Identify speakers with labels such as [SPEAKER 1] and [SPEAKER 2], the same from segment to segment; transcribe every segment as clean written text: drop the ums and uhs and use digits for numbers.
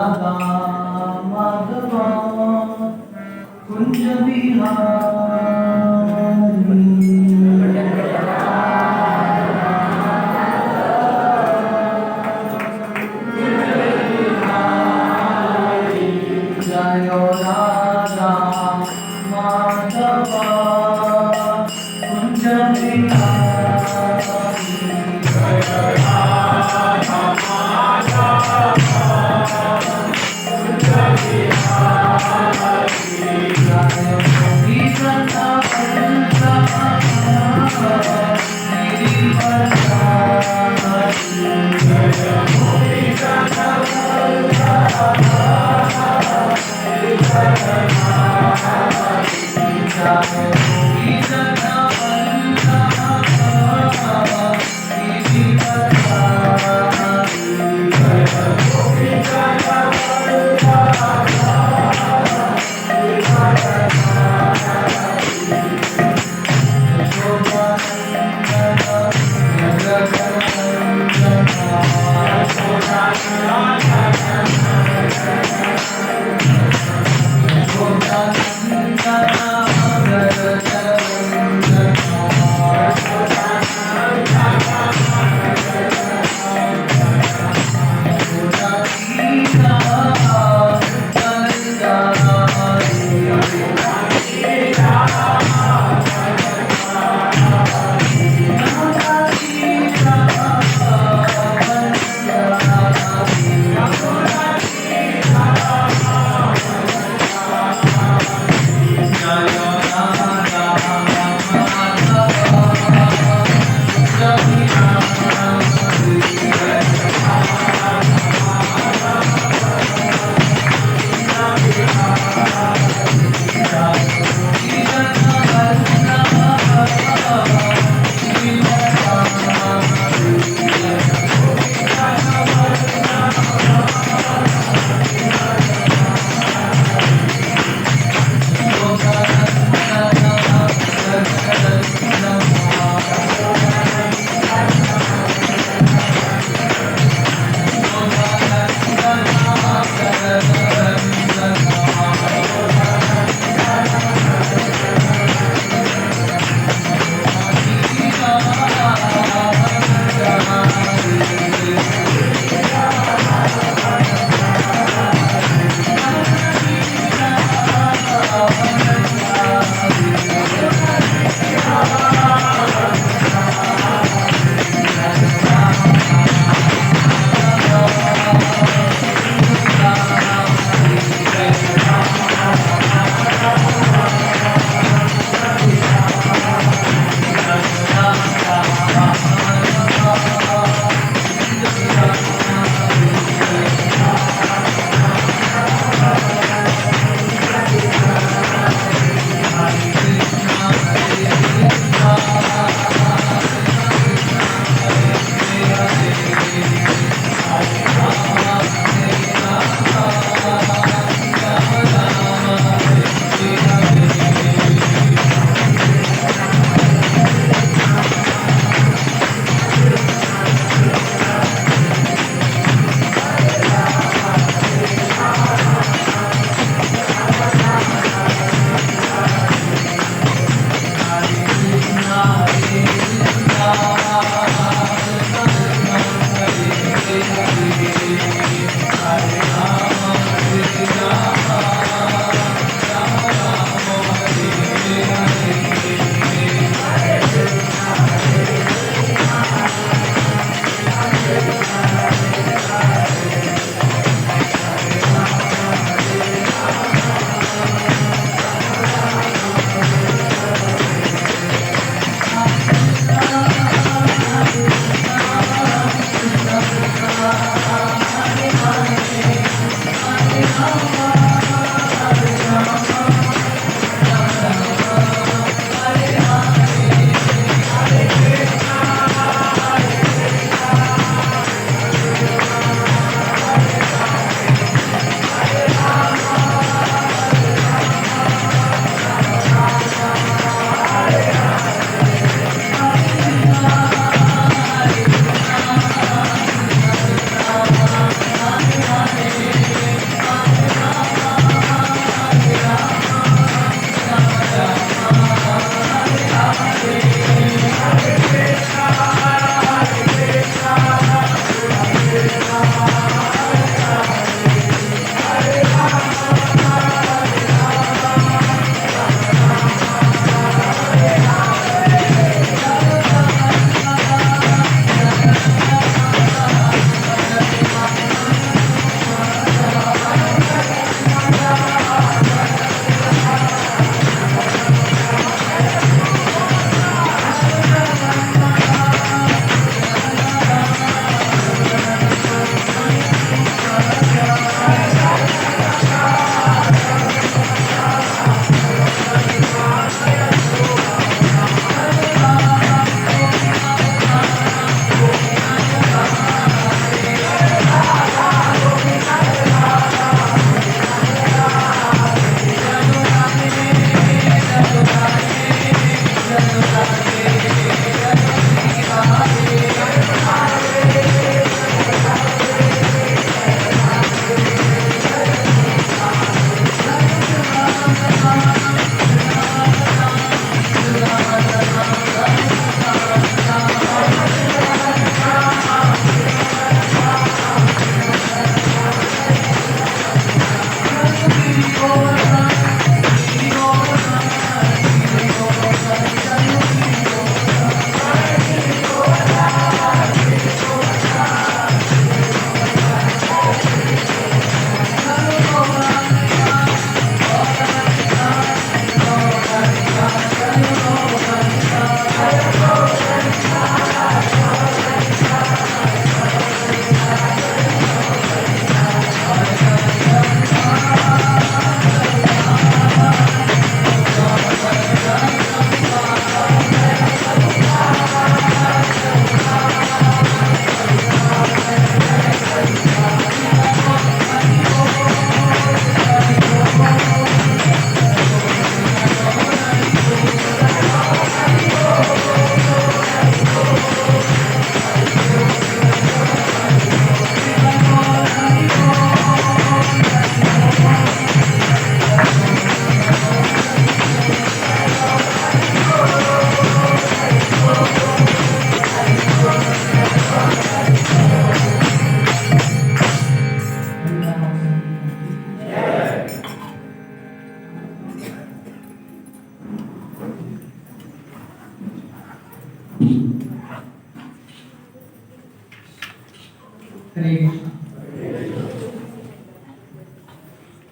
[SPEAKER 1] Radha Madhava Kunja Bihari Jayo Radha Madhava Kunja Bihari Jayo Radha Madhava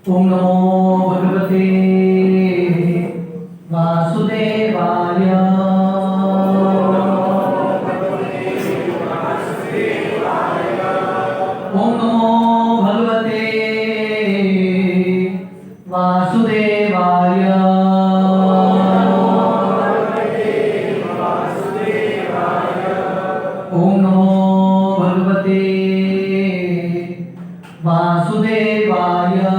[SPEAKER 1] Om Namo Bhagavate Vasudevaya. Om Namo Bhagavate Vasudevaya. Om Namo Bhagavate Vasudevaya.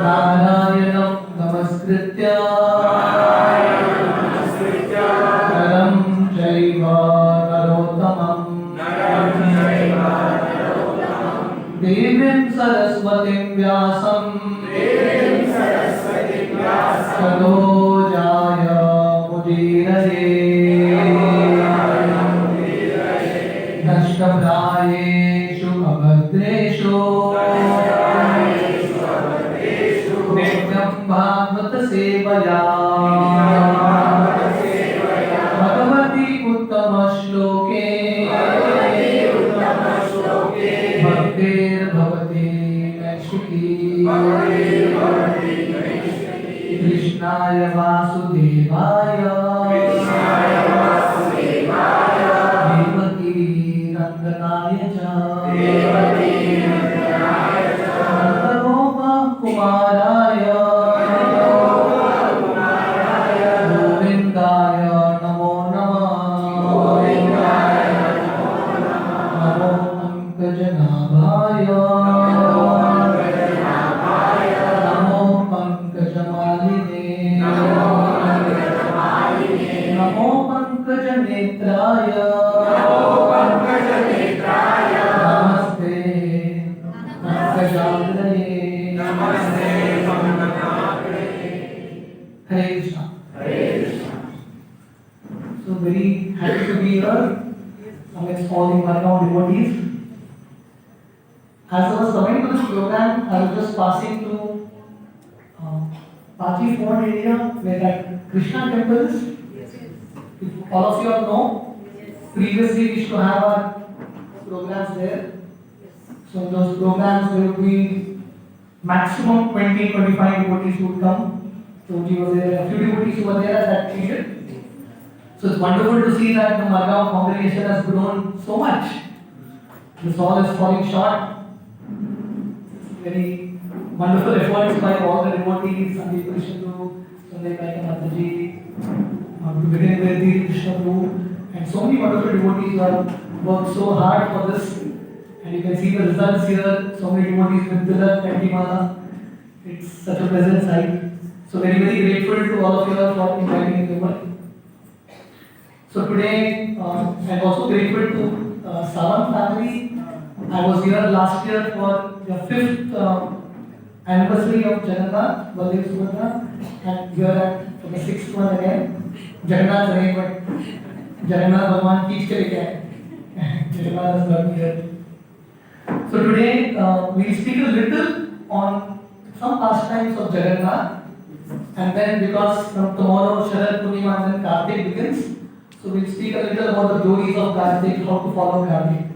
[SPEAKER 1] Narayanam Namaskritya Naram Chaiva Narottamam Devim Saraswatim Vyasam Tato Jaya Mudiraye Nashtamrayeshu Abhadreshu Nityam Bhagavata Sevaya Bhagavati Uttama Shloke Bhaktir Bhavati Naishiki Krishnaya Vasudevaya Devaki Nandanaya Cha Nanda Kumaraya Govindaya Namo Namah Namo Pankajanabhaya Namo Pankajamaline Namo Pankajanetraya Namaste Pankajagraye Hare Krishna. So very happy to be here amidst all the Margao devotees. As I was coming to this program, I was just passing through Pachi Fort area where that Krishna temple is. If all of you all know, previously we used to have our programs there. So in those programs there would be maximum 20-25 devotees who would come. Prabhuji was there, a few devotees who were there at that period. So it's wonderful to see that the Margao congregation has grown so much. This hall is falling short. Very wonderful efforts by all the devotees, Sandeep Krishna, Sandeep BaldevaJi, to begin with the Krishna Guru, and so many wonderful devotees who have worked so hard for this. And you can see the results here. So many devotees with Tilak and Dimana. It's such a pleasant sight. So very, very grateful to all of you all for inviting me over. So today, I'm also grateful to Savan family. I was here last year for the 5th anniversary of Jagannath, BaldevaJi Subhadra, and here for the 6th one again. Jagannath again, but Jagannath Bhagwan teach ke liye Jagannath has got me here. So today, we'll speak a little on some pastimes of Jagannath, and then because from tomorrow Sharad Purnima and then Kartik begins, so we'll speak a little about the glories of Kartik, how to follow Kartik.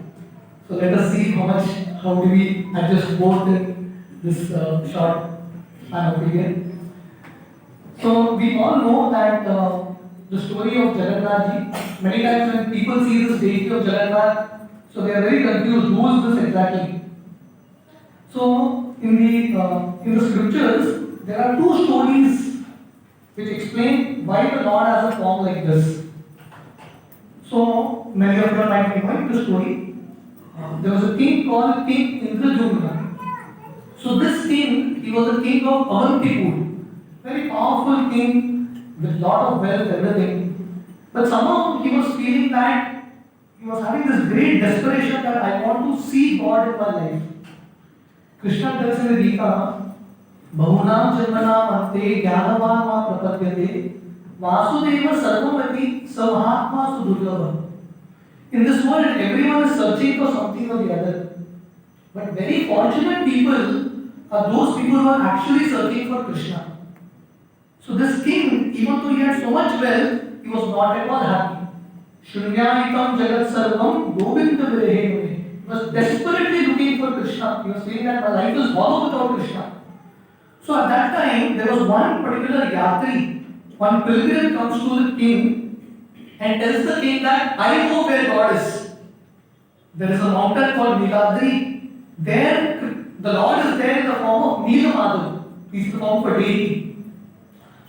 [SPEAKER 1] So let us see how do we adjust both in this short span of period. So we all know that the story of Jagannath-ji. Many times when people see this deity of Jagannath, so they are very confused. Who is this exactly? So in the scriptures, there are two stories which explain why the Lord has a form like this. So many of you might be knowing the story. There was a king called King Indrajumna. So this king, he was a king of Avantipur, very powerful king with lot of wealth, everything. But somehow he was feeling that he was having this great desperation that I want to see God in my life. Krishna tells in the Gita, Bahunam Janmanam Ante Gyanavan Ma Prapadyate Vasudeva Sarvamati Savahatma Sudurlabha. In this world, everyone is searching for something or the other. But very fortunate people are those people who are actually searching for Krishna. So this king, even though he had so much wealth, he was not at all happy. Shunyayitam Jagat Sarvam Govinda Virehe. Krishna. He was feeling that my life is hollow without Krishna. So at that time, there was one particular yatri, one pilgrim comes to the king and tells the king that I know where God is. There is a mountain called Niladri. There, the Lord is there in the form of Nilamadu. He is the form of a deity.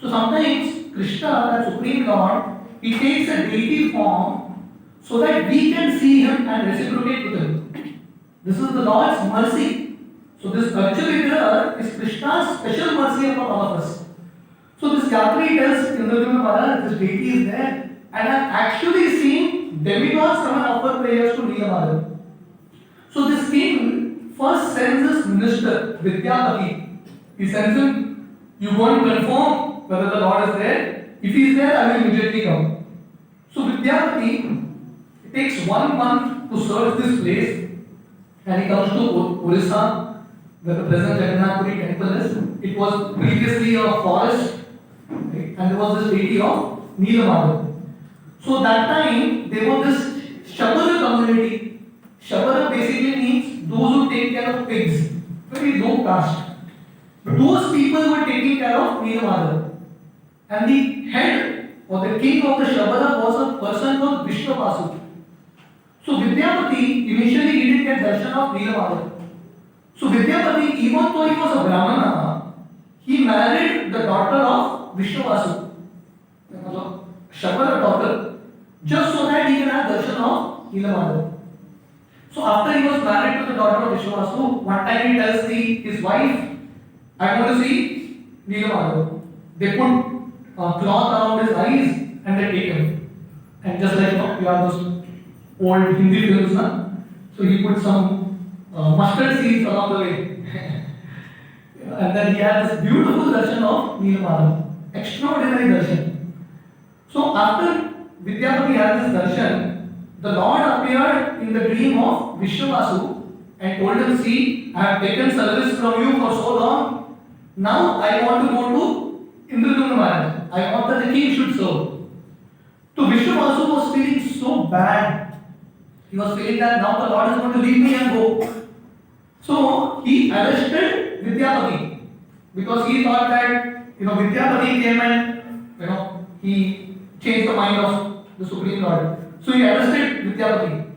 [SPEAKER 1] So sometimes Krishna, that Supreme Lord, he takes a deity form so that we can see him and reciprocate with him. This is the Lord's mercy. So this Achyut here is Krishna's special mercy upon all of us. So this Yatri tells Indradyumna Maharaj, this deity is there, and I have actually seen demigods come and offer prayers to Nilamadu. So this king first sends his minister, Vidyapati. He sends him, you go and confirm whether the Lord is there. If he is there, I will immediately come. So Vidyapati, it takes 1 month to search this place, and he comes to Orissa, where the present Jagannath temple is. It was previously a forest, right? And there was this deity of Nilamadu. So that time, there was this Subhadra community. Subhadra basically means those who take care of pigs, very low caste. Those people were taking care of Nilamadu. And the head or the king of the Subhadra was a person called Vishwavasu. So Vidyapati, initially he didn't get darshan of Nilamadu. So Vidyapati, even though he was a Brahmana, he married the daughter of Vishwavasu, Subhadra daughter, just so that he can have darshan of Nilamadu. So after he was married to the daughter of Vishwavasu, one time he tells his wife, I want to see Nilamadu. They put a cloth around his eyes and they take him. And just like you have those old Hindi films, na? So he put some mustard seeds along the way. And then he had this beautiful darshan of Nilamadu. Extraordinary darshan. So after Vidyapati had this darshan, the Lord appeared in the dream of Vishwavasu and told him, see, I have taken service from you for so long. Now I want to go to Indradyumna Maharaj. I want that the king should serve. So Vishwavasu was feeling so bad. He was feeling that now the Lord is going to leave me and go. So he arrested Vidyapati because he thought that Vidyapati came and he changed the mind of the Supreme Lord. So he arrested Vidyapati.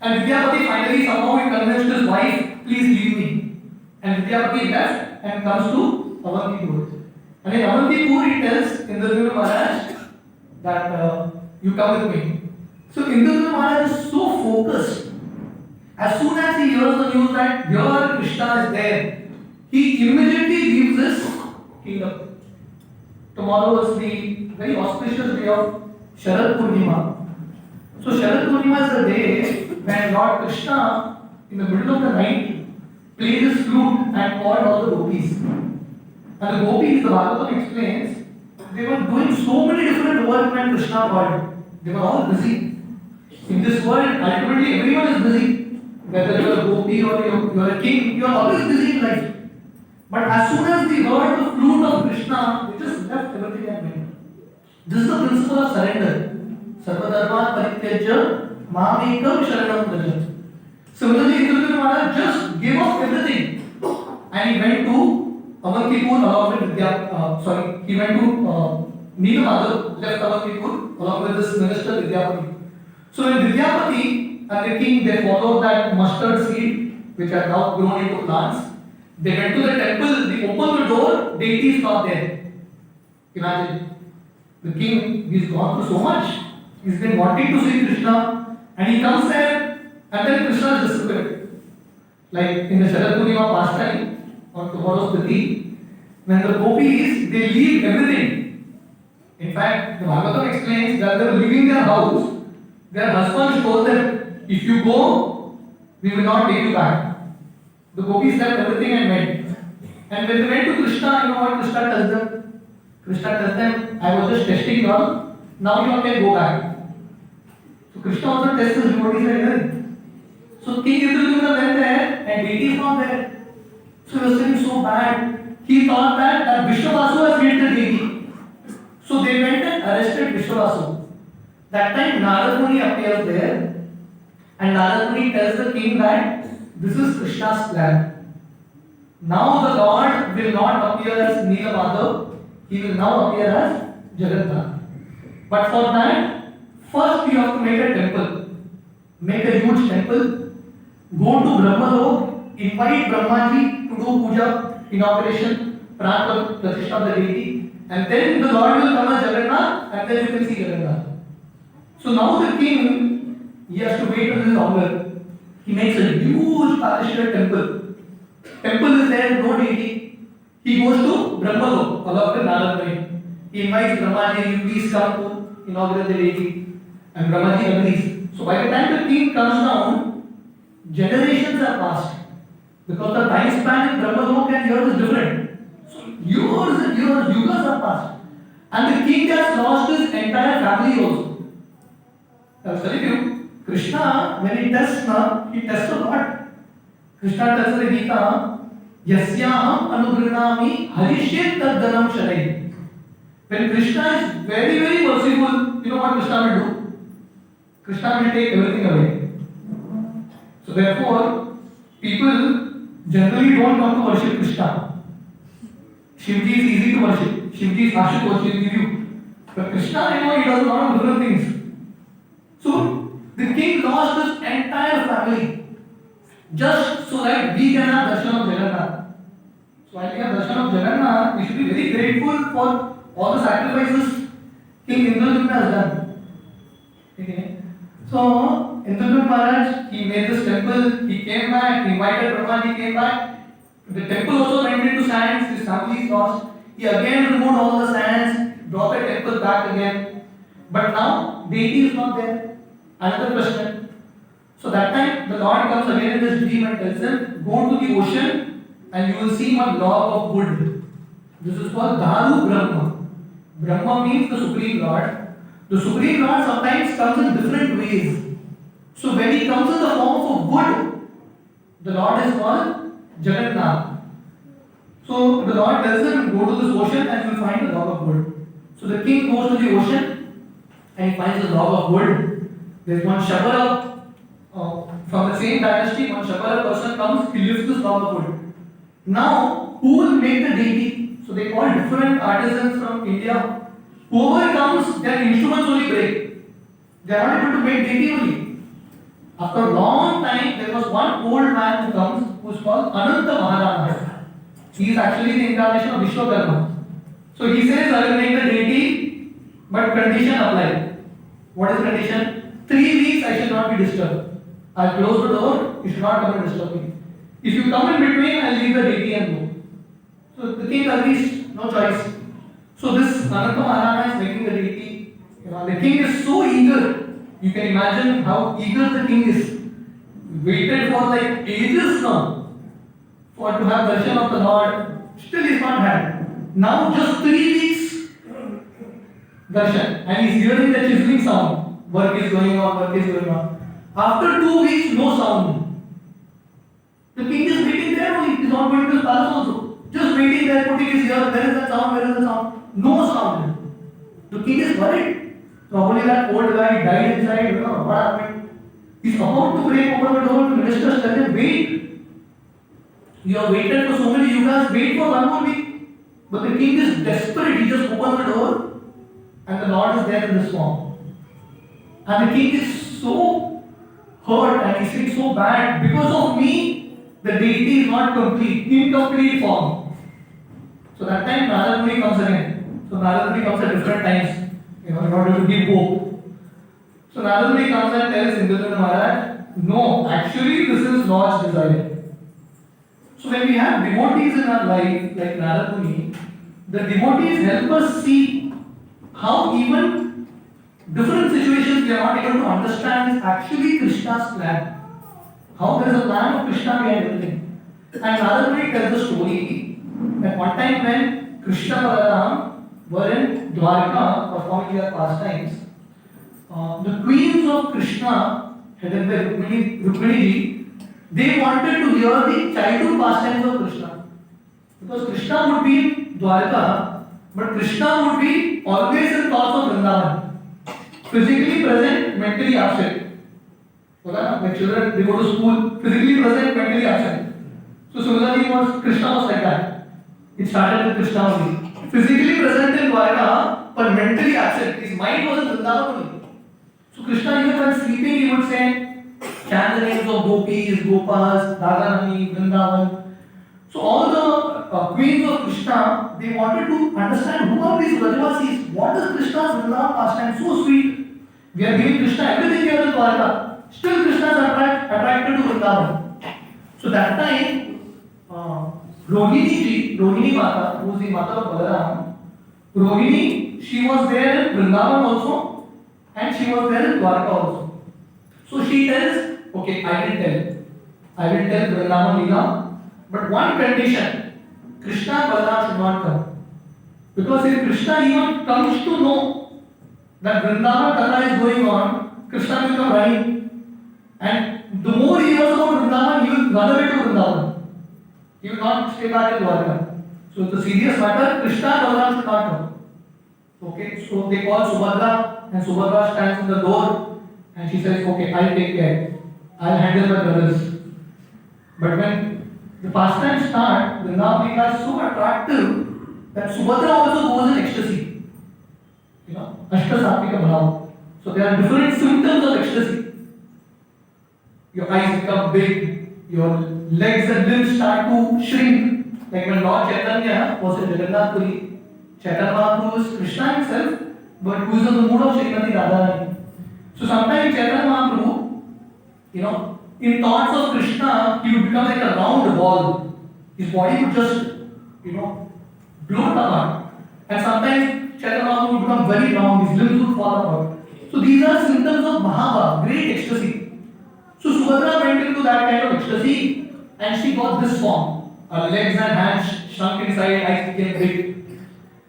[SPEAKER 1] And Vidyapati finally somehow he convinced his wife, please leave me. And Vidyapati left and comes to Avantipur. And in Avantipur he tells Indradyumna Maharaj that you come with me. So Indradyumna Maharaj is so focused. As soon as he hears the news that here Krishna is there, he immediately leaves his kingdom. Tomorrow is the very auspicious day of Sharad Purnima. So Sharad Purnima is the day when Lord Krishna, in the middle of the night, played his flute and called all the gopis. And the gopis, the Bhagavatam explains, they were doing so many different work when Krishna called. They were all busy. In this world, ultimately everyone is busy. Whether you are a gopi or you are a king, you are always busy in life. But as soon as they heard the flute of Krishna, they just left everything and went. This is the principle of surrender. Sarvadharma parityajya mamekam sharanam vraja. Similarly, Indradyumna Maharaj just gave up everything and he went to Avantipur along with he went to Nilamadu, left Avantipur along with this minister Vidyapati. So when Vidyapati and the king, they followed that mustard seed which had now grown into plants. They went to the temple, they opened the door, deity is not there. Imagine, the king, he's gone through so much. He's been wanting to see Krishna and he comes there and then Krishna is disappeared. Like in the Sharad Purnima pastime on tomorrow's Tithi, when the gopis, they leave everything. In fact, the Bhagavatam explains that they were leaving their house. Their husbands told them, if you go, we will not take you back. The gopis left everything and went. And when they went to Krishna, you know what Krishna tells them? Krishna tells them, I was just testing you all, now you all can go back. So Krishna also tests his devotees again. So King Indradyumna went there and deity is not there. So he was feeling so bad. He thought that Vishwavasu has killed the deity. So they went and arrested Vishwavasu. That time Narad Muni appears there and Narad Muni tells the king that this is Krishna's plan. Now the Lord will not appear as Neelamadav, he will now appear as Jagannath. But for that, first you have to make a temple. Make a huge temple. Go to Brahmalok, invite BaldevaJi to do puja, inauguration, pran pratishtha of the deity, and then the Lord will come as Jagannath, and then you can see Jagannath. So now the king, he has to wait a little longer. He makes a huge palashed temple. Temple is there, no deity. He goes to Brahmalok, along with Narad. He invites BaldevaJi, please come to inaugurate the deity, and BaldevaJi agrees. So by the time the king comes down, generations are passed. Because the time span in Brahmalok and here is different. So years and years, yugas are passed. And the king has lost his entire family also. I was telling you, Krishna, when he tests, he tests a lot. Krishna tells the Gita, Yasyaham anugrinami harishyet taddanam sharai. When Krishna is very, very merciful, you know what Krishna will do? Krishna will take everything away. So therefore, people generally don't come to worship Krishna. Shivji is easy to worship. Shivji is Achyut, he will give you. But Krishna, he does a lot of different things. So, the king lost his entire family just so that we can have darshan of Jagannath. So, while we have darshan of Jagannath, we should be very grateful for all the sacrifices King Indrajit has done. Okay. So, Indrajit Maharaj, he made this temple, he came back, he invited BaldevaJi, came back. The temple also went into sands, his family is lost. He again removed all the sands, brought the temple back again. But now, deity is not there. Another question. So that time, the Lord comes again in his dream and tells him, go to the ocean and you will see one log of wood. This is called Dharu Brahma. Brahma means the Supreme Lord. The Supreme Lord sometimes comes in different ways. So when he comes in the form of wood, the Lord is called Jagannath. So the Lord tells him, go to this ocean and you will find a log of wood. So the king goes to the ocean and he finds a log of wood. There is one Shabara from the same dynasty, one Shabara person comes, he lifts this log of wood. Now, who will make the deity? So they call different artisans from India. Whoever comes, their instruments only break. They are not able to make deity only. After a long time, there was one old man who comes, who is called Ananta Maharana. He is actually the incarnation of Vishwakarma. So he says, I will make the deity, but condition apply. What is the condition? 3 weeks I shall not be disturbed. I'll close the door, you should not come and disturb me. If you come in between, I'll leave the deity and go. So the king agrees, no choice. So this Ananta Maharana is making the deity. The king is so eager. You can imagine how eager the king is. Waited for like ages now for to have darshan of the Lord. Still he's not had. Now just 3 weeks darshan, and he's hearing the chiseling sound. Work is going on, work is going on. After 2 weeks, no sound. The king is waiting there only. He's not going to his palace also. Just waiting there, putting his ear. Where is that sound? Where is the sound? No sound. The king is worried. Probably that old guy died inside. What happened? He's about to break open the door. The ministers tell him, wait. You have waited for so many yugas. Wait for 1 more week. But the king is desperate. He just opens the door, and the Lord is there in this form. And the king is so hurt and he's feeling so bad. Because of me, the deity is not complete, incomplete form. So that time Narad Muni comes again. So Narad Muni comes at different times, in order to give hope. So Narad Muni comes and tells Indrajit Maharaj, no, actually this is Lord's desire. So when we have devotees in our life, like Narad Muni, the devotees help us see how even different situations we are not able to understand is actually Krishna's plan. How there is a plan of Krishna behind everything. And Narad Muni tells the story that one time when Krishna and Balaram were in Dwarka performing their pastimes, the queens of Krishna, headed by Rukminiji, they wanted to hear the childhood pastimes of Krishna. Because Krishna would be in Dwarka, but Krishna would be always in thoughts of Vrindavan. Physically present, mentally absent. होगा ना, like children they go to school physically present, mentally absent. So similarly was Krishna was like that. It started with Krishna only. Physically present in Dwarka, but mentally absent. His mind was in Vrindavan only. So Krishna even when sleeping he would say, chant the names of gopis, Gopals, Radharani, Vrindavan. So all the queens of Krishna, they wanted to understand who are these Brajavasis. What is Krishna's Vrindavan pastime? So sweet. We are giving Krishna everything here in Dwarka. Still Krishna is attracted to Vrindavan. So that time, Rohini Mata, who is the mother of Balaram, Rohini, she was there in Vrindavan also, and she was there in Dwarka also. So she tells, okay, I will tell Vrindavan Leela, but one condition, Krishna and Balaram should not come. Because if Krishna even comes to know that Vrindavan Katha is going on, Krishna will come running. And the more he hears about Vrindavan, he will run away to Vrindavan. He will not stay back in Dwarka. So it's a serious matter, Krishna and Balaram should not come. Okay, so they call Subhadra, and Subhadra stands in the door, and she says, okay, I'll take care. I'll handle my brothers. But when the pastimes start, Vrindavan Leela is so attractive that Subhadra also goes in ecstasy. You know, Ashtasapika Bhav. So there are different symptoms of ecstasy. Your eyes become big, your legs and limbs start to shrink. Like when Lord Chaitanya was in Jagannath Puri, Chaitanya Mahaprabhu is Krishna himself, but who is in the mood of Srimati Radharani. So sometimes Chaitanya Mahaprabhu, you know, in thoughts of Krishna, he would become like a round ball. His body would just, you know, blow apart. And sometimes Chaitanya Mahaprabhu would become very round, his limbs would fall apart. So these are symptoms of Mahava, great ecstasy. So Subhadra went into that kind of ecstasy and she got this form. Her legs and hands shrunk inside, eyes became big.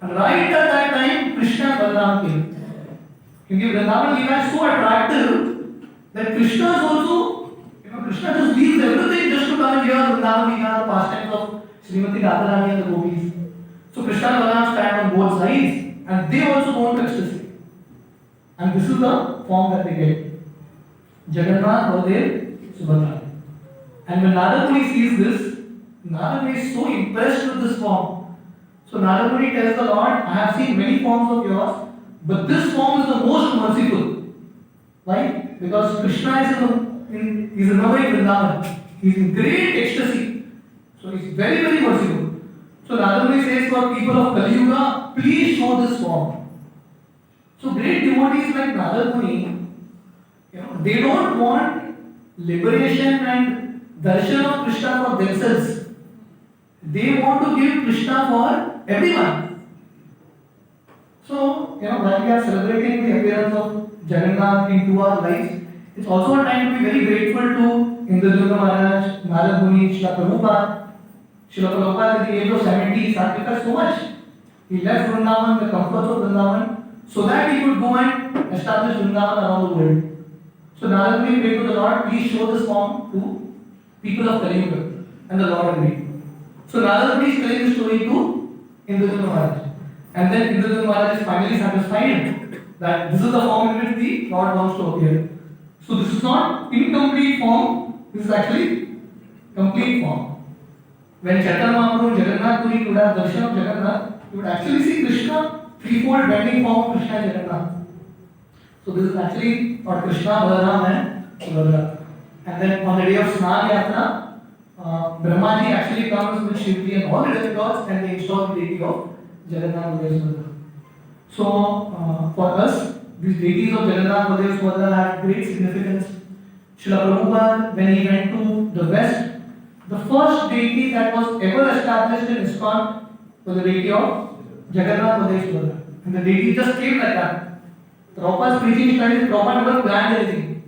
[SPEAKER 1] And right at that time, Krishna and Balaram came. Because Vrindavan Leela is so attractive that Krishna is also, you know, Krishna just leaves everything just to come and hear Vrindavan Leela, the pastimes of Srimati Radharani and the gopis. So Krishna and Balaram stand on both sides and they also go into ecstasy. And this is the form that they get. Jagannath, Baldev, Subhadra. And when Narad Muni sees this, Narad Muni is so impressed with this form. So Narad Muni tells the Lord, I have seen many forms of yours, but this form is the most merciful. Why? Because Krishna is in Vrindavan. He is in great ecstasy. So he is very, very merciful. So Narad Muni says for people of Kali Yuga, please show this form. So great devotees like Narad Muni, you know, they don't want liberation and darshan of Krishna for themselves. They want to give Krishna for everyone. So, you know, while we are celebrating the appearance of Jagannath into our lives, it's also a time to be very grateful to Indrajit Maharaj, Narad Muni, Srila Prabhupada. Srila Prabhupada at the age of 70 sacrificed so much. He left Vrindavan, the comforts of Vrindavan, so that he could go and establish Vrindavan around the world. So Narad Muni prayed to the Lord, please show this form to people of Kali Yuga. And the Lord agreed. So Narad Muni is telling the story to Indrajit Maharaj. And then Indrajit Maharaj is finally satisfied that this is the form in which the Lord wants to appear. So this is not incomplete form, this is actually complete form. When Chaitanya Mahaprabhu in Jagannath Puri would have darshan of Jagannath, you would actually see Krishna, threefold bending form of Krishna and Jagannath. So this is actually for Krishna, Balaram and Subhadra. And then on the day of Snan Yatra, Brahmaji actually comes with Shivji and all the demigods and they install the deity of Jagannath, Baldev, Subhadra. So for us, these deities of Jagannath, Baldev, Subhadra have great significance. Srila Prabhupada, when he went to the west, the first deity that was ever established in ISKCON was the deity of Jagannath, Baldev, Subhadra. And the deity just came like that. Prabhupada's preaching style is Prabhupada never planned anything.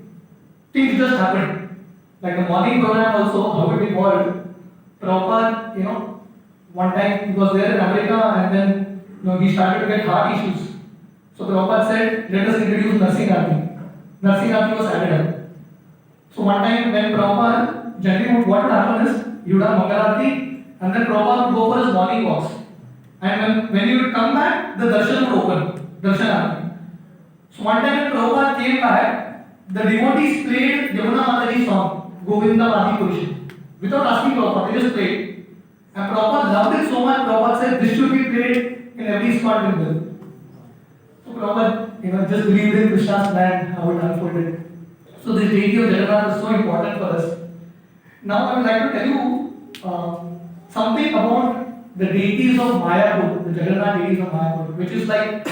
[SPEAKER 1] Things just happened. Like the morning program also, how it evolved. Prabhupada, you know, one time he was there in America and then, you know, he started to get heart issues. So Prabhupada said, let us introduce Nursing Arti. Nursing Arti was added up. So one time when Prabhupada, generally what would happen is, he would have Mangal Arti and then Prabhupada would go for his morning walks. And when he would come back, the darshan would open. Darshan Arti. So one time when Prabhupada came back, the devotees played Yamuna Mataji's song, Govinda Vadi Purush, without asking Prabhupada, they just played. And Prabhupada loved it so much, Prabhupada said this should be played in every ISKCON temple. So Prabhupada, just believed in Krishna's plan, how it unfolded. So this deity of Jagannath is so important for us. Now I would like to tell you something about the deities of Mayapur, the Jagannath deities of Mayapur, which is like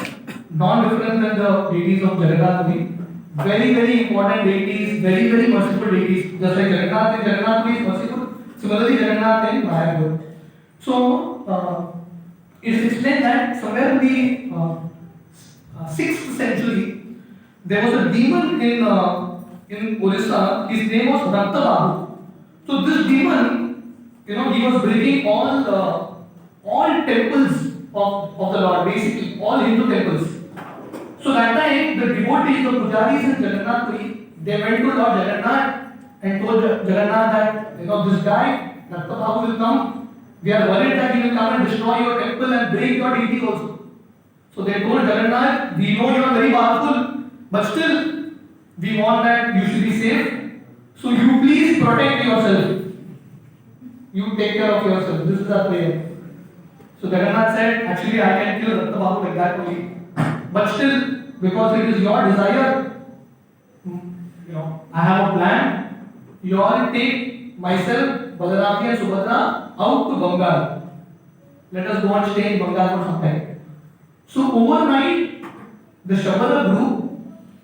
[SPEAKER 1] non-different than the deities of Jagannath. Very, very important deities, very, very merciful deities. Just like Jagannath in Jagannath is merciful, similarly Jagannath in Mayapur. So it is explained that somewhere in the 6th century, there was a demon in Orissa. His name was Raktabahu. So this demon, he was breaking all temples of the Lord, basically all Hindu temples. So that time, the devotees, the pujaris in Jagannath Puri, they went to Lord Jagannath and told Jagannath that, this guy, Raktabahu will come. We are worried that he will come and destroy your temple and break your deity also. So they told Jagannath, we know you are very powerful, but still, we want that you should be safe. So you please protect yourself. You take care of yourself. This is our prayer. So Jagannath said, actually I can kill Raktabahu like that only. But still, because it is your desire, I have a plan. You all take myself, BaldevaJi and Subhadra out to Bengal. Let us go and stay in Bengal for some time. So overnight, the Subhadra group,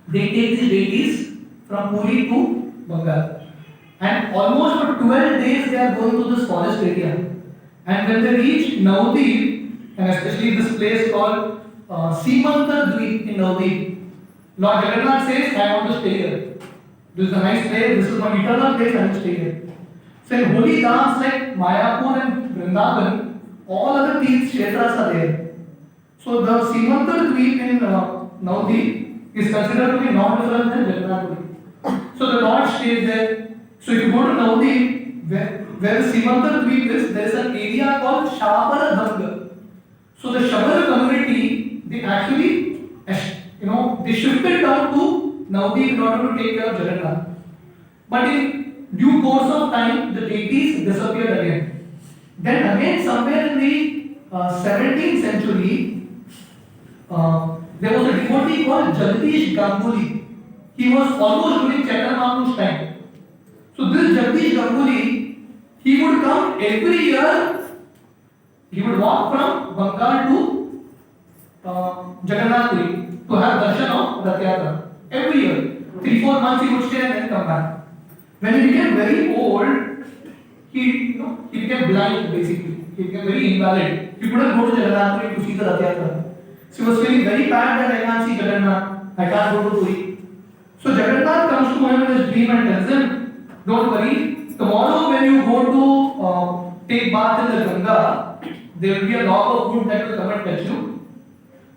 [SPEAKER 1] they take these deities from Puri to Bengal. And almost for 12 days they are going to this forest area. And when they reach Navadvip, and especially this place called Seemantar Dweep in Navadvip, Lord Jagannath says, I want to stay here. This is a nice place, this is my eternal place, I will stay here. So in holy dhams like Mayapur and Vrindavan, all other kshetras are there. So the Seemantar Dweep in Navadvip is considered to be non-different than Jagannath. So the Lord stays there. So if you go to Navadvip, where the Seemantar Dweep is, there is an area called Shabara Danga. So the Shabara community, they actually, they shifted down to Navadvip in order to take care of Jagannath. But in due course of time, the deities disappeared again. Then again, somewhere in the 17th century, there was a devotee called Jagdish Ganguly. He was almost during Chaitanya Mahaprabhu's time. So this Jagdish Ganguly, he would come every year. He would walk from Bengal to Jagannath Puri to have darshan of Rath Yatra. Every year, 3-4 months he would stay and then come back. When he became very old, he became blind basically. He became very invalid. He couldn't go to Jagannath Puri to see the Rath Yatra. So he was feeling very bad that I can't see Jagannath. I can't go to Puri. So Jagannath comes to him in his dream and tells him, don't worry, tomorrow when you go to take bath in the Ganga, there will be a log of wood that will come and touch you.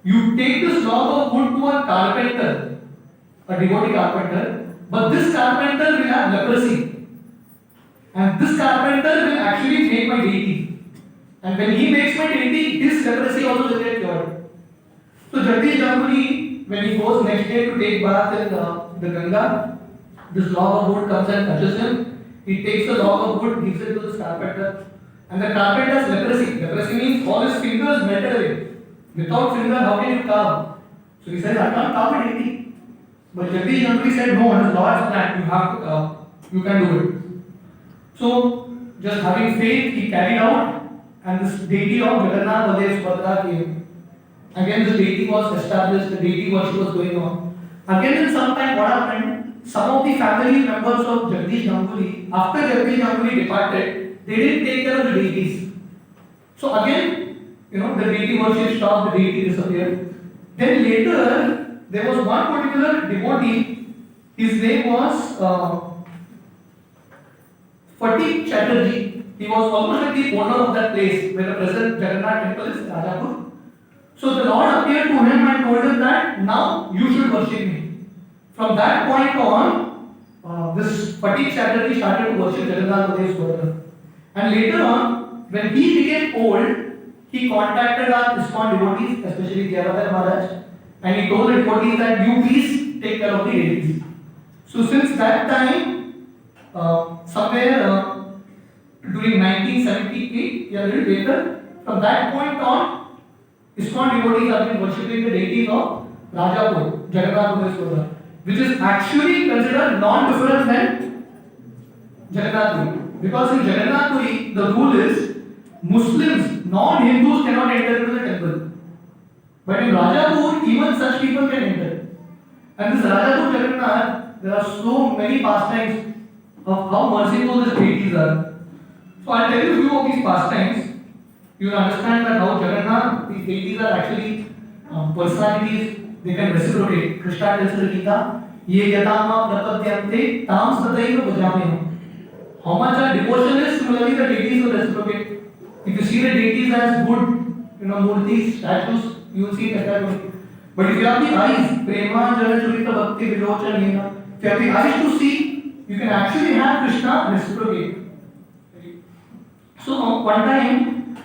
[SPEAKER 1] You take this log of wood to a carpenter, a devotee carpenter, but this carpenter will have leprosy. And this carpenter will actually make my deity. And when he makes my deity, his leprosy also will get cured. So Jagdish Ganguly, when he goes next day to take bath in the Ganga, this log of wood comes and touches him. He takes the log of wood, gives it to this carpenter, and the carpenter has leprosy. Leprosy means all his fingers melted away. Without finger, how can you carve? So he says, I can't carve a deity. But Jagdish Ganguly said, no, it is Lord's plan. You have to carve. You can do it. So, just having faith, he carried out, and this deity of Jagannath, Baldev, Subhadra came. Again, this deity was established, the deity worship was going on. Again, in some time, what happened? Some of the family members of Jagdish Ganguly, after Jagdish Ganguly departed, they didn't take care of the deities. So again, the deity worship stopped, the deity disappeared. Then later, there was one particular devotee, his name was Fatih Chatterjee. He was almost like the owner of that place where the present Jagannath temple is, Rajapur. So the Lord appeared to him and told him that now you should worship me. From that point on, this Fatih Chatterjee started to worship Jagannath Baldev Subhadra. And later on, when he became old, he contacted our ISKCON devotees, especially Jagannath Maharaj, and he told the devotees that you please take care of the deities. So since that time, somewhere during 1978, a little later, from that point on, ISKCON devotees have been worshipping the deities of Rajapur, Jagannath, which is actually considered non-different than Jagannath. Because in Jagannath, the rule is Muslims, non-Hindus cannot enter into the temple. But in Rajapur, even such people can enter. And this Rajapur Jagannath, there are so many pastimes of how merciful these deities are. So I'll tell you a few of these pastimes. You will understand that how Jagannath, these deities are actually personalities, they can reciprocate. Krishna tells the Gita, Ye yatama prapadyante tam sataiva bhajameham. How much our devotion is, similarly the deities will reciprocate. If you see the deities as good, murtis, statues, you will see that. But if you have the eyes, prema, jana, churita, bhakti, vilochanena, if you have the eyes to see, you can actually have Krishna reciprocate. So one time,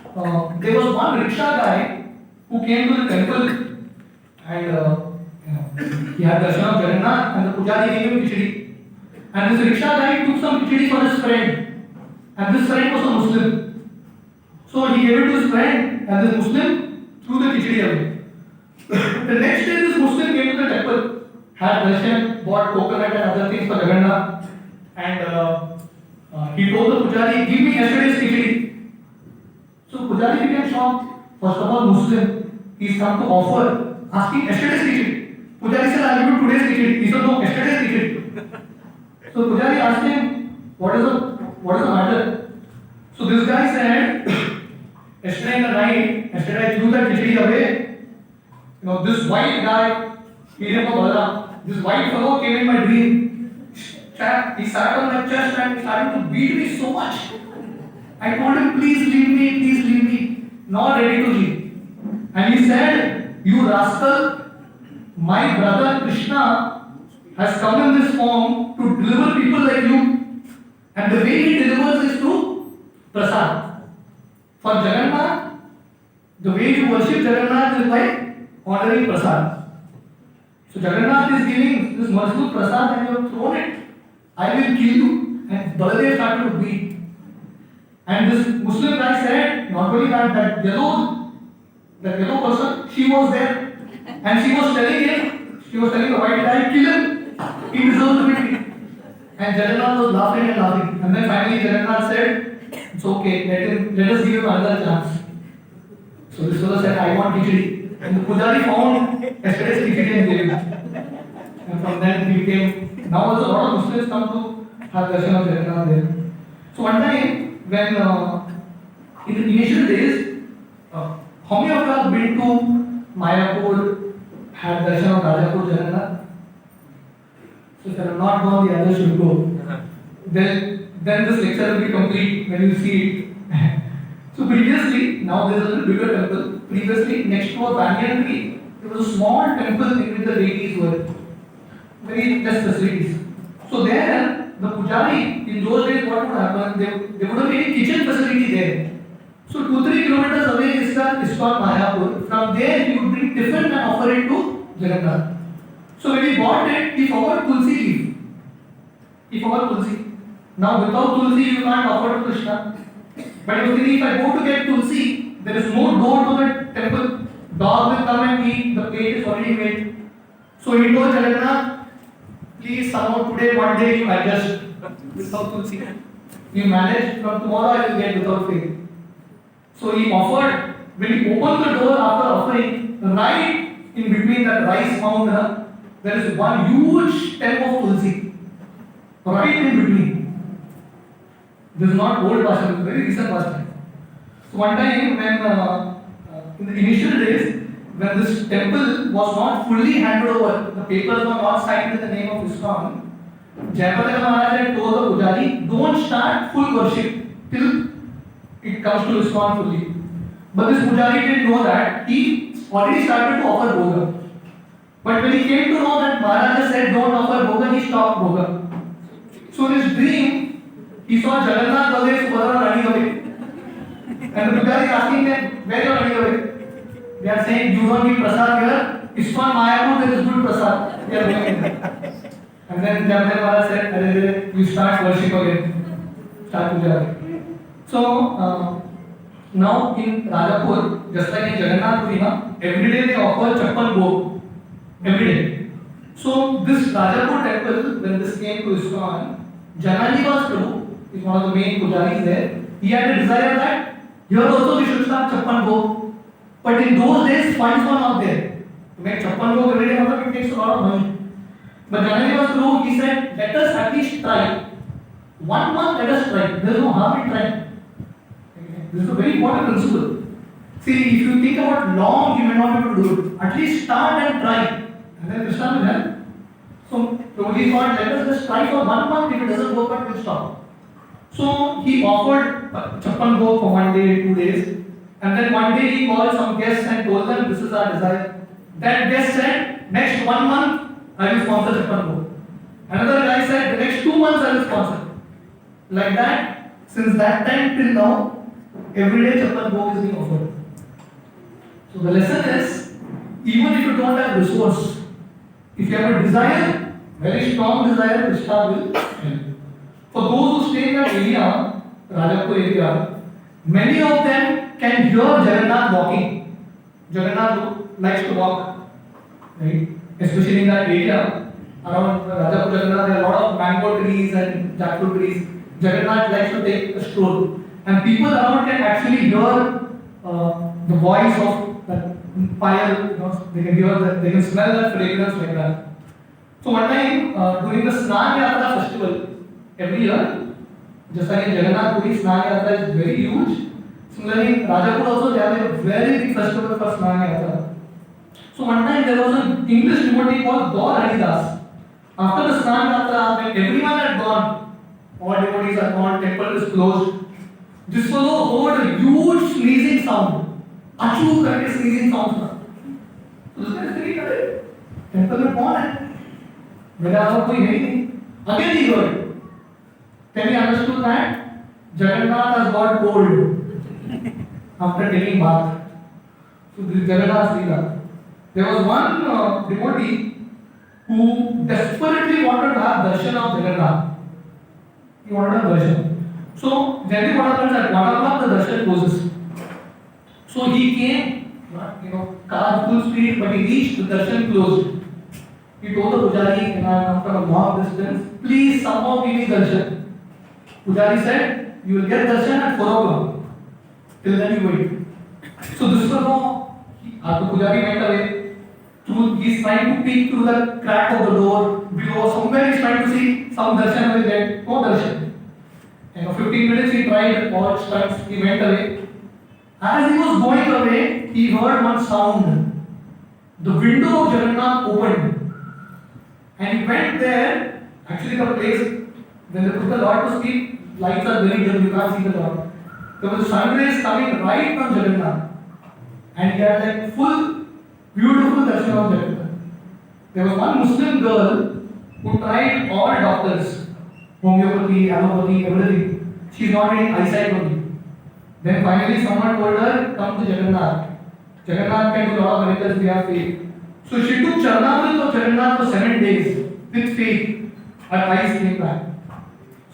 [SPEAKER 1] there was one rickshaw guy who came to the temple and he had darshan of Jagannath and the pujari gave him khichdi. And this rickshaw guy took some khichdi for his friend. And this friend was a Muslim. So he gave it to his friend and this Muslim threw the khichdi away. The next day this Muslim came to the temple, had darshan, bought coconut and other things for Jagannath. And he told the pujari, give me yesterday's khichdi. So pujari became shocked. First of all, Muslim, he's come to offer, asking yesterday's khichdi. Pujari said, I'll give you today's khichdi. He said, no, yesterday's khichdi. So pujari asked him, what is the matter? So this guy said, yesterday in the night, yesterday I threw that khichdi away. This white guy, this white fellow came in my dream. He sat on my chest and started to beat me so much. I told him, please leave me. Not ready to leave. And he said, you rascal, my brother Krishna has come in this form to deliver people like you. And the way he delivers is through prasad. For Jagannath, the way you worship Jagannath is by honoring prasad. So Jagannath is giving this merciful prasad and you have thrown it. I will kill you. And Baladev started to beat. And this Muslim guy said, not only that yellow person, she was there. And she was telling the white guy, kill him. He deserves to be killed. And Jagannath was laughing and laughing. And then finally Jagannath said, it's okay, let us give him another chance. So this fellow said, I want khichdi. And the pujari found yesterday's khichdi and gave him. And from then he became, now also a lot of Muslims come to have darshan of Jagannath there. So one time, when in the initial days, how many of you have been to Mayapur, had darshan of Rajapur Jagannath? So if you have not gone, the others should go. Then this lecture will be complete when you see it. So previously, now there is a little bigger temple. Previously, next to a banyan tree, there was a small temple in which the deities were. Very less facilities. So there, the pujari, in those days what would happen, there wouldn't be any kitchen facility there. So 2-3 kilometers away is ISKCON Margao. From there, he would bring tiffin and offer it to Jagannath. So when he bought it, he forgot Tulsi leaf. He forgot Tulsi. Now without Tulsi, you can't offer to Krishna. But he was thinking, if I go to get Tulsi, there is no door to the temple. Dog will come and eat, the plate is already made. So he told Jagannath, please somehow today, one day you adjust without Tulsi. You manage, from tomorrow I will get without faith. So he offered, when he opened the door after offering, right in between that rice mound, there is one huge stem of Tulsi. Right in between. This is not old pastime, it's very recent pastime. So one time when, in the initial days, when this temple was not fully handed over, the papers were not signed in the name of ISKCON, Jagannath Maharaj had told the pujari, don't start full worship till it comes to ISKCON fully. But this pujari didn't know that. He already started to offer bhoga. But when he came to know that Maharaj said don't offer bhoga, he stopped bhoga. So in his dream, he saw Jagannath, Baldev, Subhadra running away. And the pujari is asking them, where are you running away? They are saying, you don't need prasad here. ISKCON Margao, there is good prasad. They are going. And And then Jagannath Maharaj said, "Arey, you start worship again, start puja again." So now in Rajapur, just like in Jagannath Puri, every day they offer chappan bhog. Every day. So this Rajapur temple, when this came to ISKCON, Jagannath Prabhu is one of the main pujaris there. He had a desire that here also we should start chappan bhog. But in those days, funds were not there. To make chappan bhog every day, it takes a lot of money. But Jagannath Prabhu, he said, let us at least try. 1 month, let us try. There is no harm in trying. This is a very important principle. See, if you think about long, you may not be able to do it. At least start and try. And then Krishna will help. So, Prabhuji thought, let us just try for 1 month. If it doesn't work out, we'll stop. So, he offered chappan bhog for 1 day, 2 days. And then one day he called some guests and told them, this is our desire. That guest said, next 1 month, I will sponsor chappan bhog. Another guy said, the next 2 months I will sponsor. Like that, since that time till now, every day chappan bhog is being offered. So the lesson is, even if you don't have resource, if you have a desire, very strong desire, Krishna will help. For those who stay in that area, Rajapur area, many of them can hear Jagannath walking. Jagannath likes to walk, right? Especially in that area around Rajapur Jagannath, there are a lot of mango trees and jackfruit trees. Jagannath likes to take a stroll, and people around can actually hear the voice of that fire. They can hear that, they can smell that fragrance like that. So one time during the Snan Yatra festival, every year, just like in Jagannath Puri, Snan Yatra is very huge. Similarly, in Rajapur also they have a very big festival for Snan Yatra. So one time there was an English devotee called Gaur Haridas. After the Snan Yatra, when everyone had gone, all devotees are gone, temple is closed. This fellow heard a huge sneezing sound. Achyut करके sneezing sound था. तो उसने ऐसे क्या करे? Temple में कौन है? मेरा और कोई है ही नहीं. Again he heard. Then he understood that Jagannath has got cold after taking bath. So this is Jagannath's Leela. There was one devotee who desperately wanted to have darshan of Jagannath. He wanted a darshan. So generally what happens at 1 o'clock the darshan closes. So he came, car full speed, but he reached the darshan closed. He told the pujari, and I am from a long distance, please somehow give me darshan. Pujari said, you will get darshan at 4 o'clock. Till then you wait. So this fellow, the pujari went away. He is trying to peek through the crack of the door below. Somewhere he is trying to see some darshan will get. No darshan. And for 15 minutes he tried all stunts. He went away. As he was going away, he heard one sound. The window of Jagannath opened. And he went there. Actually the place, when they put the Lord to sleep, lights are very dim, you can't see the Lord. There was sun rays coming right from Jagannath. And he had like full, beautiful darshan of Jagannath. There was one Muslim girl who tried all doctors, homeopathy, allopathy, everything. She is not getting eyesight only. Then finally someone told her, come to Jagannath. Jagannath can do a lot of miracles, we have faith. So she took Charnamrit of Jagannath for 7 days with faith. Her eyes came back.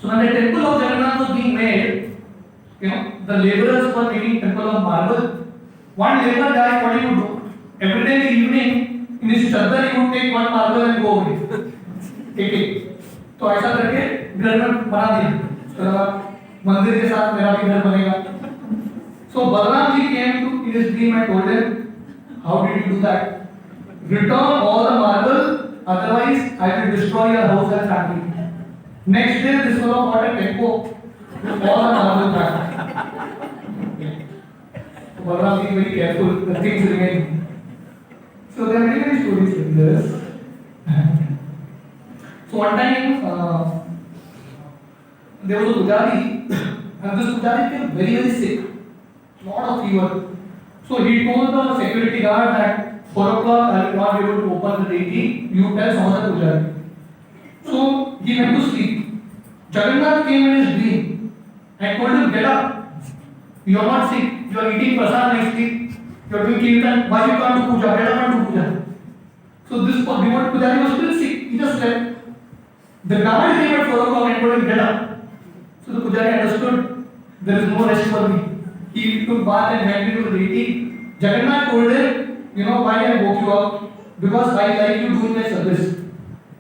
[SPEAKER 1] So when the temple of Jagannath was being made, the laborers were making temple of marble. One labor guy, what he would do? Every day in the evening, in his chadar he would take one marble and go away. Take. तो ऐसा करके घर में बना दिया. उसके बाद मंदिर के साथ मेरा भी घर बनेगा. So Balram ji came to in his dream and told him, how did you do that? Return all the marble, otherwise I will destroy your house and family. Next day, this fellow got a tempo with all the marble back. So Balram is very careful, the things remain. So there are many stories like this. So one time, there was a pujari, and this pujari became very sick, lot of fever. So he told the security guard that 4 o'clock I will not be able to open the deity, you tell some other pujari. So he went to sleep. Jagannath came in his dream and told him, get up. You are not sick. You are eating prasad nicely. You are doing kirtan. Why you can't do puja? Get up and do puja. So this devotee pujari was still sick. He just slept. The guard came at 4 o'clock and told him, get up. So the Pujari understood, there is no rest for me. He took bath and went into the deity. Jagannath told him, you know why I woke you up? Because I like you doing my service.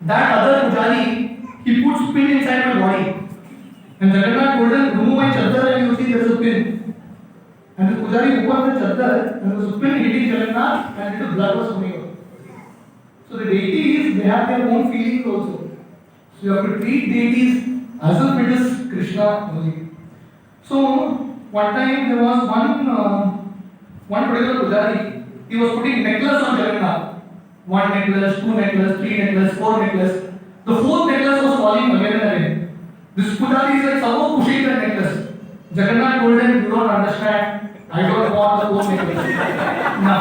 [SPEAKER 1] That other Pujari, he put spin inside my body. And Jagannath told him, remove my chadar and you see there is a pin. And the Pujari opened the chadar and there was a pin hitting Jagannath and little blood was coming out. So the deities, they have their own feelings also. So you have to treat deities as if it is Krishna only. So one time there was one particular Pujari, he was putting necklace on Jagannath. 1 necklace, 2 necklace, 3 necklace, 4 necklace. The 4th necklace was falling again and again. This Pujari is like somehow pushing that necklace. Jagannath told him, you don't understand. I don't want the 4th necklace. Now.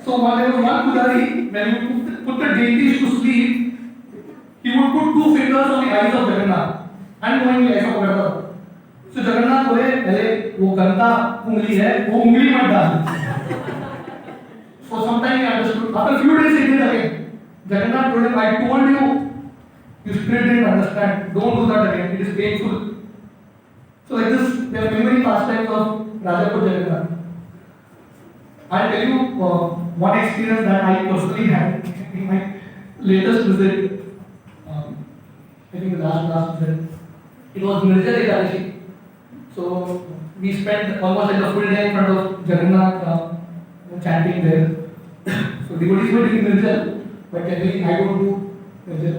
[SPEAKER 1] So there was one Pujari, when you put the deities to sleep, he would put 2 fingers on the eyes of Jagannath. And knowing ऐसा करता था. So Jagannath बोले, अरे वो गंदा उंगली है, वो उंगली मत डाल. So sometime he understood. After a few days he did again. Jagannath told him, I told you, you still didn't understand. Don't do that again. It is painful. So like this, there are many many pastimes of Rajapur Jagannath. I'll tell you one experience that I personally had in my latest visit. I think the last visit. It was Mirja Ekadashi. So we spent almost like a full day in front of Jagannath chanting there. So devotees were doing Mirja, but generally I don't do Mirja.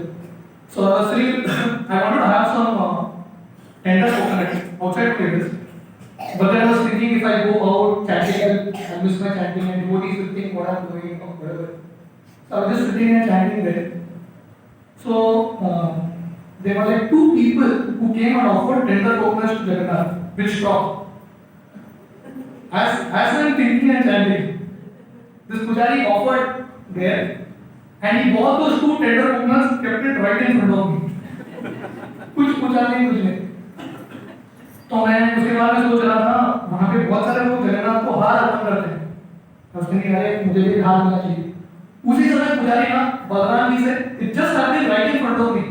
[SPEAKER 1] So I was saying, I wanted to have some tender coconut outside places. But then I was thinking if I go out chanting, I'll miss my chanting and devotees will think what I'm doing or whatever. So I was just sitting and chanting there. So there were like 2 people who came and offered tender coconuts to Jagannath with straw. As I'm thinking and chanting, this Pujari offered there and he bought those 2 tender coconuts, kept it right in front of me. कुछ पूछा नहीं कुछ नहीं. तो मैं उसके बाद में सोच रहा था वहाँ पे बहुत सारे लोग जगन्नाथ को हार अर्पण करते हैं. उसने कहा मुझे भी हार मिलना चाहिए. उसी समय पुजारी ना बलराम जी से it just happened right in front of me.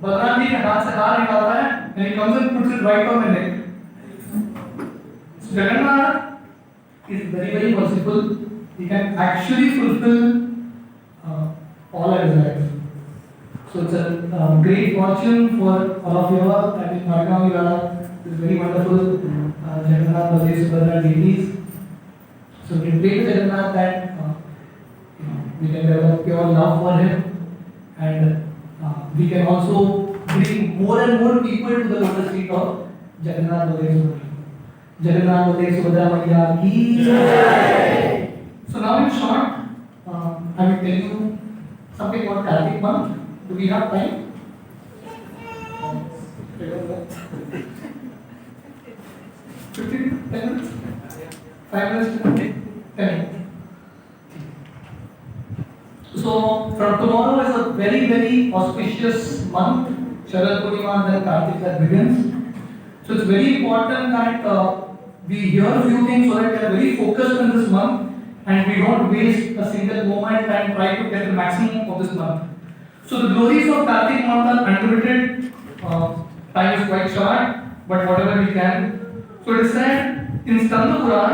[SPEAKER 1] Balram ji के हाथ से हार निकालता है and he comes and puts it right on my neck. So Jagannath is very very merciful. He can actually fulfill all our desires. So it's a great fortune for all of you all that in Margao we are this very wonderful Jagannath, Baldev, Subhadra deities. So we can pray to Jagannath that we can develop pure love for him and we can also bring more and more people to the lotus feet of Jagannath, Baldev, Subhadra. Jagannath, Baldev, Subhadra Maiya ki Jai. So now in short, I will tell you something about Kartik month. Do we have time? 15, 10 minutes? 5 minutes? 10 minutes. So from tomorrow is a very very auspicious month. Sharad Purnima then Kartik that begins. So it's very important that we hear a few things so that we are very focused in this month and we don't waste a single moment and try to get the maximum of this month. So the glories of Kartik month are unlimited. Time is quite short, but whatever we can. So it is said in Skanda Puran,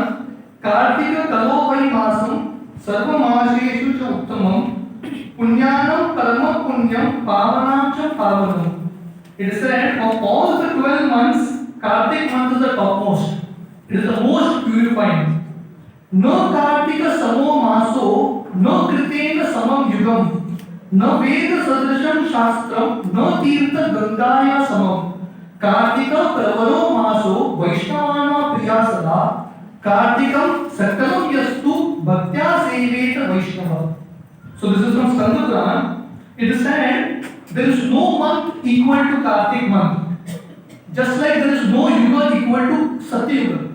[SPEAKER 1] Kartika Kalo Vai Masam Sarva Maseshu Cha Uttamam Punyanam Karma Punyam Pavanam Cha Pavanam. It is said of all the 12 months, Kartik month is the topmost. It is the most purifying. No Kartika Samo Maso, no Kritena Samam Yugam, no Veda Sadrisham Shastram, no Tirtha Gangaya Samam. Kartika Pravaro Maso, Vaishnavana Priyasada, Kartikam Sakalam Yastu, Bhaktya Seveta Vaishnava. So this is from Skanda Puran. It is said there is no month equal to Kartik month. Just like there is no Yuga equal to Satya Yuga.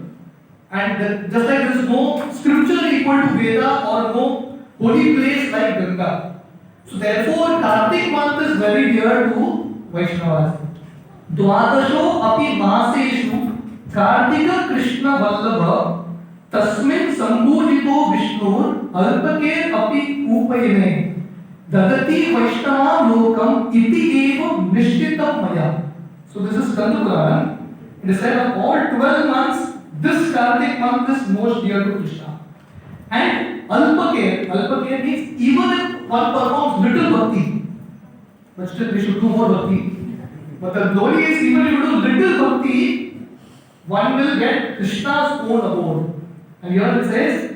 [SPEAKER 1] And just like there is no scripture equal to Veda or no holy place like Ganga. So therefore Kartik month is very dear to Vaishnavas. Dwadasho api maseshu Kartika Krishna Vallabha Tasmin Sambhujito Vishnur Alpake api Upayane Dadati Vaishnava Lokam iti eva nishchitam maya. So this is Skanda Purana. It is said of all 12 months, this Kartik month is most dear to Krishna. And Alpakir means even if one performs little bhakti, but still we should do more bhakti. But the glory is even if you do little bhakti, one will get Krishna's own abode. And here it says,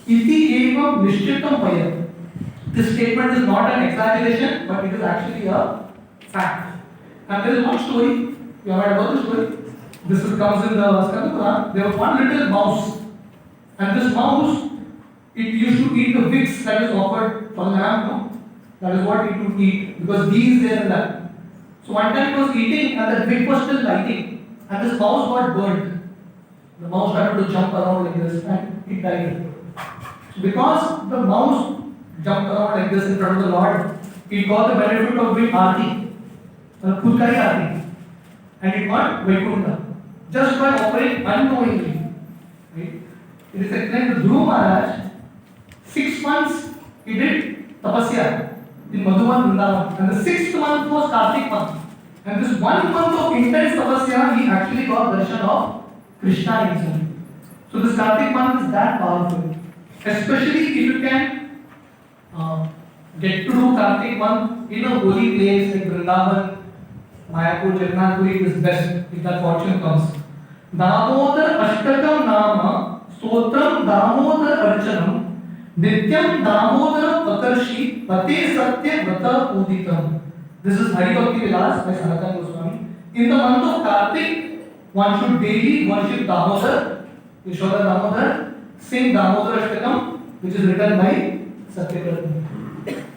[SPEAKER 1] iti eva nishchitam maya. This statement is not an exaggeration, but it is actually a fact. And there is one story, you have heard about this story. This comes in the Skanda Purana. There was one little mouse, and this mouse, it used to eat the wicks that is offered for the lamb. No? That is what it would eat, because these there in that. So one time it was eating, and the wick was still lighting, and this mouse got burnt. The mouse started to jump around like this, and it died. So because the mouse jumped around like this in front of the Lord, it got the benefit of doing Aarti, Purkari Aarti, and it got Vaikuntha just by offering unknowingly. Right? It is explained that Dhruva Maharaj, 6 months he did tapasya in Madhuban Vrindavan, and the 6th month was Kartik month. And this 1 month of intense tapasya, he actually got darshan of Krishna himself. So this Kartik month is that powerful, especially if you can get to do Kartik month in a holy place like Vrindavan, Mayapur, Jagannath is best if that fortune comes. Damodar Ashtakam Nama Stotram Damodar Archanam Nityam Damodar Patarshi Pate Satya Vrata Uditam. This is Hari Bhakti Vilas by Sanatana Goswami. In the month of Kartik, one should daily worship Damodar, Yashoda Damodar, sing Damodar Ashtakam, which is written by Satyavrata.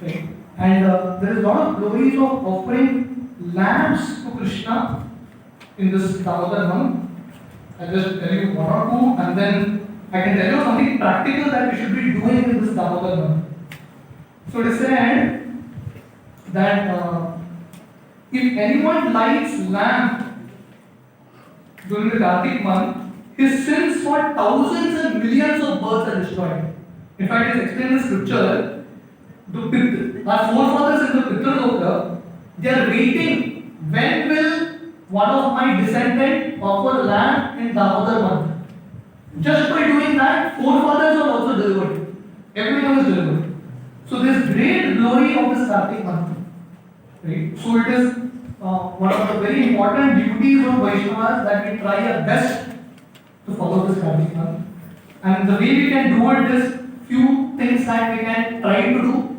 [SPEAKER 1] Okay. And there is a lot of glories of offering lambs to Krishna in this Damodar month. I'll just tell you one or two, and then I can tell you something practical that we should be doing in this Damodar month. So it is said that if anyone lights lamp during the Kartik month, his sins for thousands and millions of births are destroyed. In fact, it is explained in the scripture. Our forefathers in the Pitraloka, they are waiting. When will one of my descendants offer lamb in Damodar month? Just by doing that, forefathers are also delivered. Everyone is delivered. So there is great glory of this Kartik month. Right? So it is one of the very important duties of Vaishnavas that we try our best to follow this Kartik month. And the way we can do it is few things that we can try to do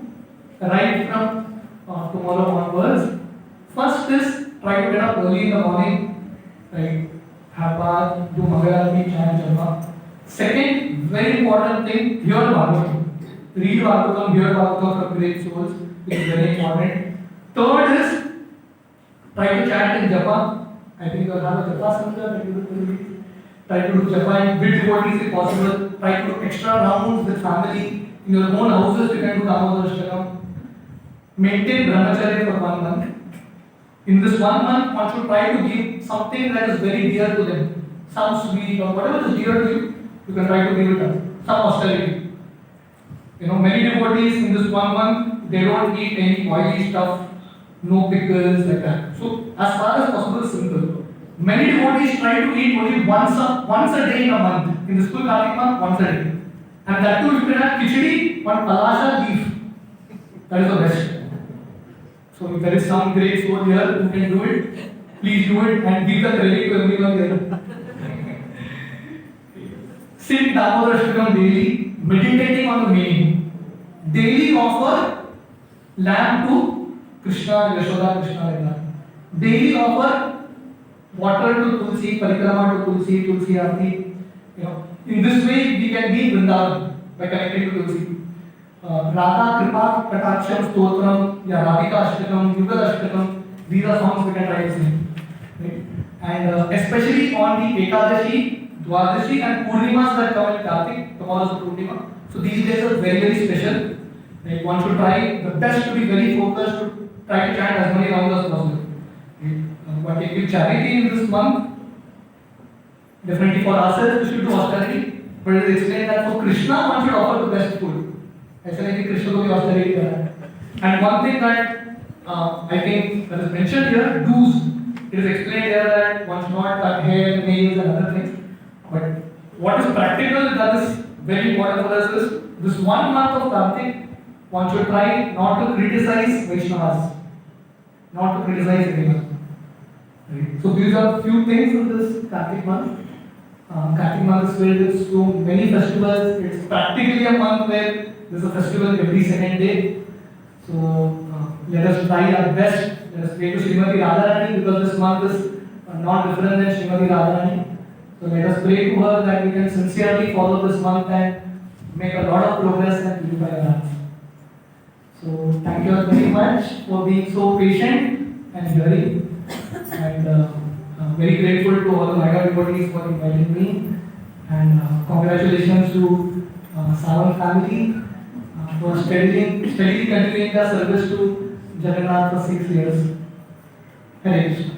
[SPEAKER 1] right from tomorrow onwards. First is try to get up early in the morning, right? Have bath, do Mangalarti, chant, japa. Second, very important thing, hear Bhagavatam. Read Bhagavatam, hear Bhagavatam from great souls, which is very important. Third is try to chant in japa. I think you will have a japa center that you will do. Try to do japa with devotees if possible. Try to do extra rounds with family. In your own houses, you can do Damodar Ashtakam. Maintain brahmacharya for 1 month. In this 1 month, one should try to give something that is very dear to them. Some sweet or whatever is dear to you, you can try to give it up. Some austerity. Many devotees in this 1 month, they don't eat any oily stuff, no pickles, like that. So, as far as possible, simple. Many devotees try to eat only once a day in a month. In this full Kartik month, once a day. And that too, you can have khichdi on palasha leaf. That is the best. So if there is some great soul here who can do it, please do it and give the credit to everyone here. Sing Damodar Ashtakam daily, meditating on the meaning. Daily offer lamb to Krishna, Yashoda, Krishna like that. Daily offer water to Tulsi, Parikrama to Tulsi, Tulsi Aarti. In this way we can be Vrindavan by connecting to Tulsi. Radha Kripa Kataksham Stotram, Radhika Ashtakam, Yugal Ashtakam, these are songs we can try to sing. Right? And especially on the Ekadashi, Dwadashi and Purnimas that come in Kartik, tomorrow is the Purnima. So these days are very, very special. Right? One should try the best to be very focused, to try to chant as many rounds as possible. Right? But if you charity in this month, definitely for ourselves we should do austerity. But it is explained that for Krishna one should offer the best food. ऐसा नहीं कि कृष्ण को भी austerity करना है. And one thing that I think that is mentioned here, do's. It is explained here that one should not cut hair, nails, and other things. But what is practical that is very important for us is this 1 month of Kartik, one should try not to criticize Vaishnavas, not to criticize anyone. Right? So these are few things in this Kartik month. Kartik month is filled with so many festivals. It's practically a month where there's a festival every second day. So let us try our best. Let us pray to Srimati Radharani because this month is not different than Srimati Radharani. So let us pray to her that we can sincerely follow this month and make a lot of progress and purify our hearts. So thank you all very much for being so patient and hearing. And very grateful to all the Margao devotees for inviting me. And congratulations to Savan family for steadily continuing their service to Jagannath for 6 years. Hare Krishna.